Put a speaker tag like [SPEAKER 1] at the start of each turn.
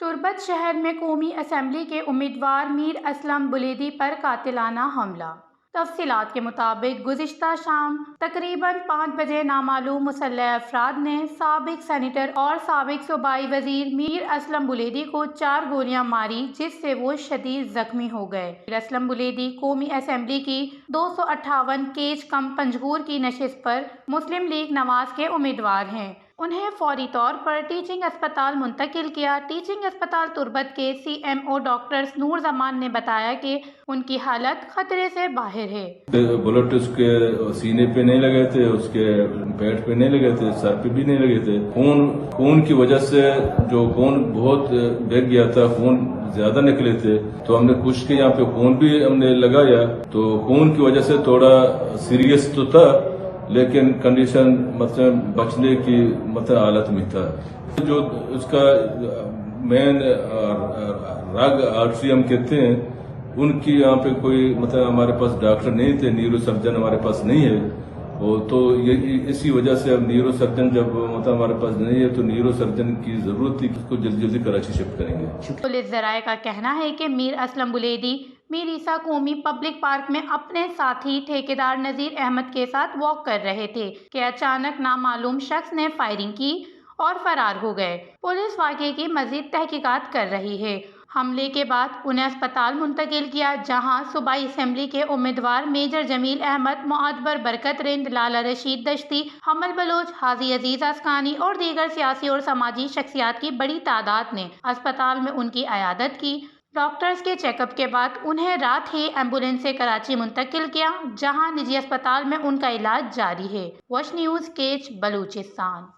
[SPEAKER 1] तुर्बत शहर में कौमी असम्बली के उम्मीदवार मीर असलम बुलेदी पर कातिलाना हमला। तफसीलात के मुताबिक गुज़िश्ता शाम तकरीबन 5 बजे नामालूम मुसल्लह अफराद ने साबिक सेनेटर और साबिक सूबाई वजीर मीर असलम बुलेदी को 4 गोलियां मारी, जिससे वो शदीद जख्मी हो गए। मीर असलम बुलेदी कौमी असम्बली की 258 केज कम पंजगूर की नशिस्त पर मुस्लिम लीग नवाज के उम्मीदवार हैं। उन्हें फौरी तौर पर टीचिंग अस्पताल मुंतकिल किया। टीचिंग अस्पताल तुर्बत के CMO डॉक्टर नूर जमान ने बताया कि उनकी हालत खतरे से बाहर है।
[SPEAKER 2] बुलेट उसके सीने पे नहीं लगे थे, उसके पेट पे नहीं लगे थे, सर पे भी नहीं लगे थे। खून की वजह से जो खून बहुत बह गया था, खून ज्यादा निकले थे, तो हमने कुछ के यहाँ पे खून भी हमने लगाया, तो खून की वजह से थोड़ा सीरियस तो था, लेकिन कंडीशन मतलब बचने की मतलब हालत में था। जो उसका मेन रग आर्टरी हम कहते हैं, उनकी यहाँ पे कोई मतलब हमारे पास डॉक्टर नहीं थे, न्यूरो सर्जन हमारे पास नहीं है। तो ये इसी वजह से अब न्यूरो सर्जन जब मतलब हमारे पास नहीं है, तो न्यूरो सर्जन की जरूरत थी, उसको जल्दी जल्दी कराची शिफ्ट करेंगे।
[SPEAKER 1] पुलिस जराये का कहना है कि मीर असलम बुलेदी मीर ईसा कौमी पब्लिक पार्क में अपने साथी ठेकेदार नजीर अहमद के साथ वॉक कर रहे थे कि अचानक नामालूम शख्स ने फायरिंग की और फरार हो गए। पुलिस वाक़े की मजीद तहकीकात कर रही है। हमले के बाद उन्हें अस्पताल मुंतकिल किया, जहां सूबाई असम्बली के उम्मीदवार मेजर जमील अहमद, मुअद्बर बरकत रिंद, लाला रशीद दश्ती, हमल बलोच, हाजी अजीज अस्कानी और दीगर सियासी और समाजी शख्सियात की बड़ी तादाद ने अस्पताल में उनकी अयादत की। डॉक्टर्स के चेकअप के बाद उन्हें रात ही एम्बुलेंस से कराची मुंतकिल किया, जहां निजी अस्पताल में उनका इलाज जारी है। वश न्यूज़, केच, बलूचिस्तान।